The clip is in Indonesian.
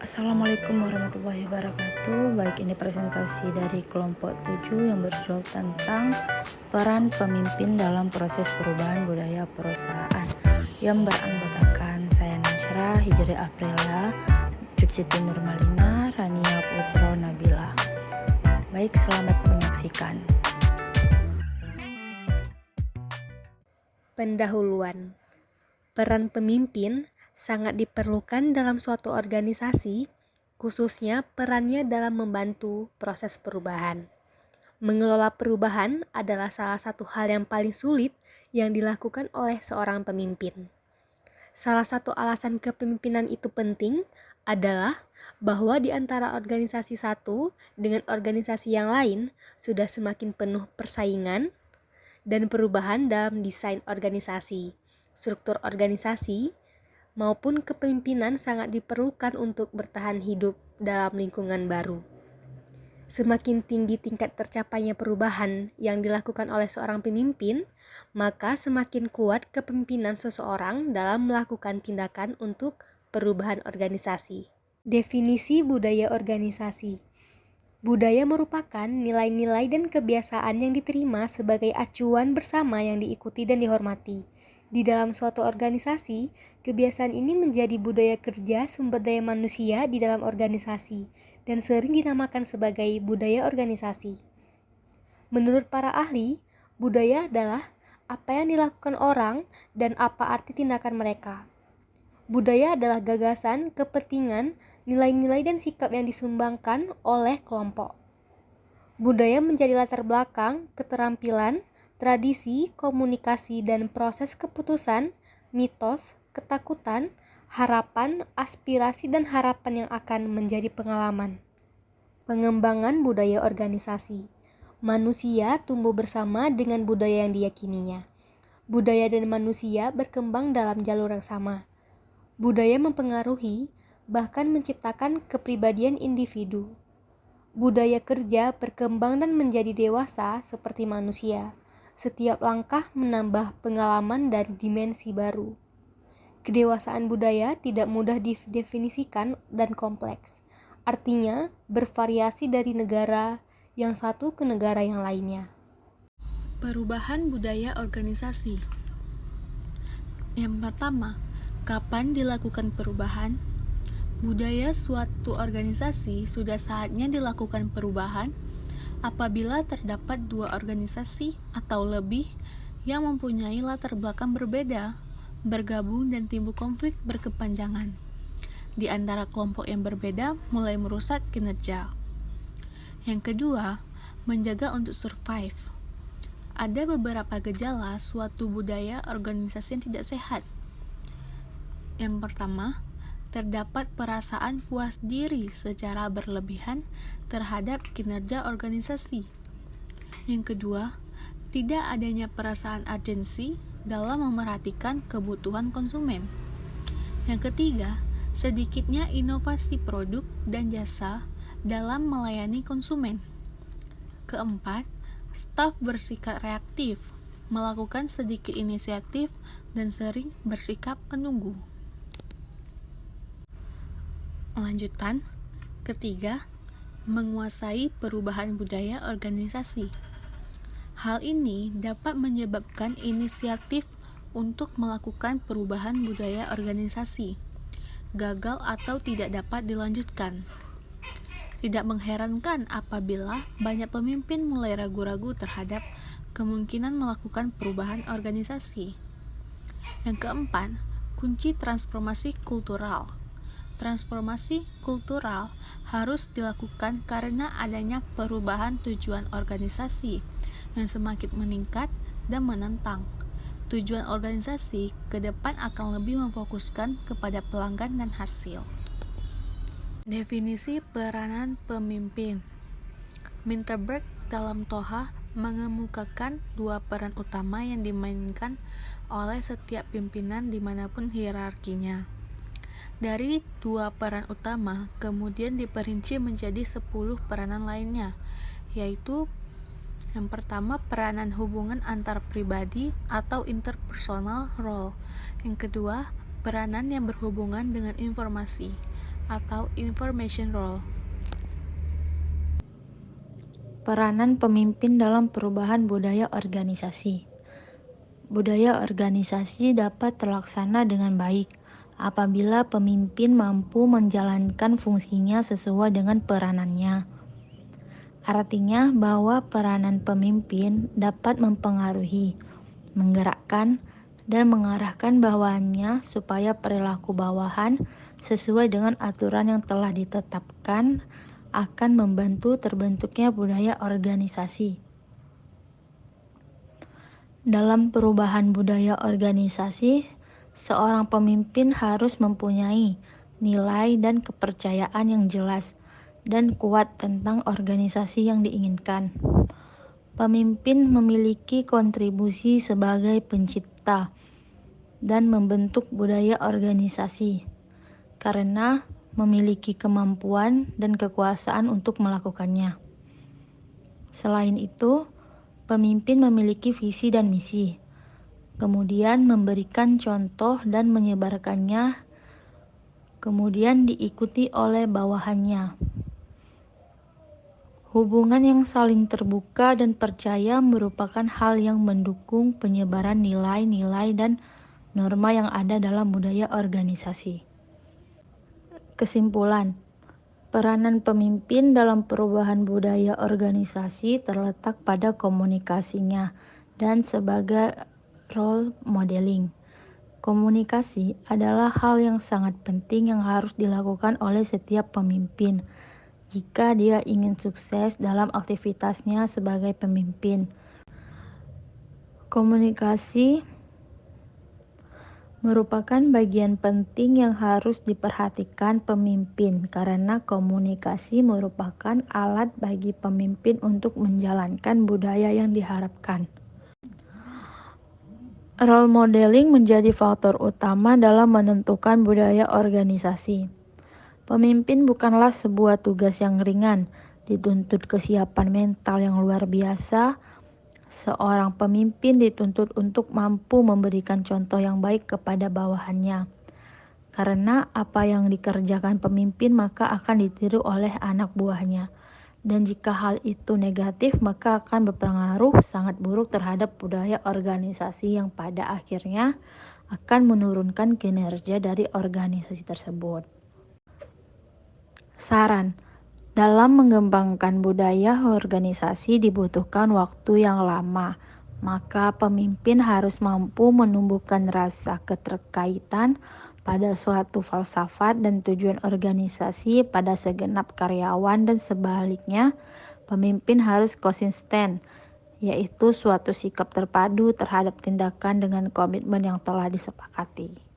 Assalamualaikum warahmatullahi wabarakatuh. Baik, ini presentasi dari kelompok 7 yang berjudul tentang peran pemimpin dalam proses perubahan budaya perusahaan, yang beranggotakan saya Nasra, Hijri Aprilia, Siti Nurmalina, Rania Putro Nabila. Baik, selamat menyaksikan. Pendahuluan. Peran pemimpin sangat diperlukan dalam suatu organisasi, khususnya perannya dalam membantu proses perubahan. Mengelola perubahan adalah salah satu hal yang paling sulit yang dilakukan oleh seorang pemimpin. Salah satu alasan kepemimpinan itu penting adalah bahwa di antara organisasi satu dengan organisasi yang lain sudah semakin penuh persaingan dan perubahan dalam desain organisasi, struktur organisasi, maupun kepemimpinan sangat diperlukan untuk bertahan hidup dalam lingkungan baru. Semakin tinggi tingkat tercapainya perubahan yang dilakukan oleh seorang pemimpin, maka semakin kuat kepemimpinan seseorang dalam melakukan tindakan untuk perubahan organisasi. Definisi budaya organisasi. Budaya merupakan nilai-nilai dan kebiasaan yang diterima sebagai acuan bersama yang diikuti dan dihormati. Di dalam suatu organisasi, kebiasaan ini menjadi budaya kerja sumber daya manusia di dalam organisasi dan sering dinamakan sebagai budaya organisasi. Menurut para ahli, budaya adalah apa yang dilakukan orang dan apa arti tindakan mereka. Budaya adalah gagasan, kepentingan, nilai-nilai dan sikap yang disumbangkan oleh kelompok. Budaya menjadi latar belakang, keterampilan, tradisi, komunikasi, dan proses keputusan, mitos, ketakutan, harapan, aspirasi, dan harapan yang akan menjadi pengalaman. Pengembangan budaya organisasi. Manusia tumbuh bersama dengan budaya yang diyakininya. Budaya dan manusia berkembang dalam jalur yang sama. Budaya mempengaruhi, bahkan menciptakan kepribadian individu. Budaya kerja berkembang dan menjadi dewasa seperti manusia. Setiap langkah menambah pengalaman dan dimensi baru. Kedewasaan budaya tidak mudah didefinisikan dan kompleks. Artinya, bervariasi dari negara yang satu ke negara yang lainnya. Perubahan budaya organisasi. Yang pertama, kapan dilakukan perubahan? Budaya suatu organisasi sudah saatnya dilakukan perubahan apabila terdapat dua organisasi atau lebih yang mempunyai latar belakang berbeda, bergabung dan timbul konflik berkepanjangan di antara kelompok yang berbeda mulai merusak kinerja. Yang kedua, menjaga untuk survive. Ada beberapa gejala suatu budaya organisasi yang tidak sehat. Yang pertama, terdapat perasaan puas diri secara berlebihan terhadap kinerja organisasi. Yang kedua, tidak adanya perasaan urgensi dalam memerhatikan kebutuhan konsumen. Yang ketiga, sedikitnya inovasi produk dan jasa dalam melayani konsumen. Keempat, staf bersikap reaktif, melakukan sedikit inisiatif dan sering bersikap menunggu. Lanjutan, ketiga, menguasai perubahan budaya organisasi. Hal ini dapat menyebabkan inisiatif untuk melakukan perubahan budaya organisasi gagal atau tidak dapat dilanjutkan. Tidak mengherankan apabila banyak pemimpin mulai ragu-ragu terhadap kemungkinan melakukan perubahan organisasi. Yang keempat, kunci transformasi kultural. Transformasi kultural harus dilakukan karena adanya perubahan tujuan organisasi yang semakin meningkat dan menentang. Tujuan organisasi ke depan akan lebih memfokuskan kepada pelanggan dan hasil. Definisi peranan pemimpin. Minterberg dalam Toha mengemukakan dua peran utama yang dimainkan oleh setiap pimpinan dimanapun hierarkinya. Dari dua peran utama, kemudian diperinci menjadi 10 peranan lainnya, yaitu yang pertama, peranan hubungan antar pribadi atau interpersonal role. Yang kedua, peranan yang berhubungan dengan informasi. atau information role. Peranan pemimpin dalam perubahan budaya organisasi. Budaya organisasi dapat terlaksana dengan baik apabila pemimpin mampu menjalankan fungsinya sesuai dengan peranannya. Artinya bahwa peranan pemimpin dapat mempengaruhi, menggerakkan, dan mengarahkan bawahannya supaya perilaku bawahan sesuai dengan aturan yang telah ditetapkan akan membantu terbentuknya budaya organisasi. Dalam perubahan budaya organisasi, seorang pemimpin harus mempunyai nilai dan kepercayaan yang jelas dan kuat tentang organisasi yang diinginkan. Pemimpin memiliki kontribusi sebagai pencipta dan membentuk budaya organisasi karena memiliki kemampuan dan kekuasaan untuk melakukannya. Selain itu, pemimpin memiliki visi dan misi, kemudian memberikan contoh dan menyebarkannya, kemudian diikuti oleh bawahannya. Hubungan yang saling terbuka dan percaya merupakan hal yang mendukung penyebaran nilai-nilai dan norma yang ada dalam budaya organisasi. Kesimpulan, peranan pemimpin dalam perubahan budaya organisasi terletak pada komunikasinya dan sebagai role modeling. Komunikasi adalah hal yang sangat penting yang harus dilakukan oleh setiap pemimpin jika dia ingin sukses dalam aktivitasnya sebagai pemimpin. Komunikasi merupakan bagian penting yang harus diperhatikan pemimpin karena komunikasi merupakan alat bagi pemimpin untuk menjalankan budaya yang diharapkan. Role modeling menjadi faktor utama dalam menentukan budaya organisasi. Pemimpin bukanlah sebuah tugas yang ringan, dituntut kesiapan mental yang luar biasa. Seorang pemimpin dituntut untuk mampu memberikan contoh yang baik kepada bawahannya. Karena apa yang dikerjakan pemimpin maka akan ditiru oleh anak buahnya. Dan jika hal itu negatif maka akan berpengaruh sangat buruk terhadap budaya organisasi yang pada akhirnya akan menurunkan kinerja dari organisasi tersebut. Saran, dalam mengembangkan budaya organisasi dibutuhkan waktu yang lama, maka pemimpin harus mampu menumbuhkan rasa keterkaitan pada suatu falsafat dan tujuan organisasi pada segenap karyawan dan sebaliknya, pemimpin harus konsisten, yaitu suatu sikap terpadu terhadap tindakan dengan komitmen yang telah disepakati.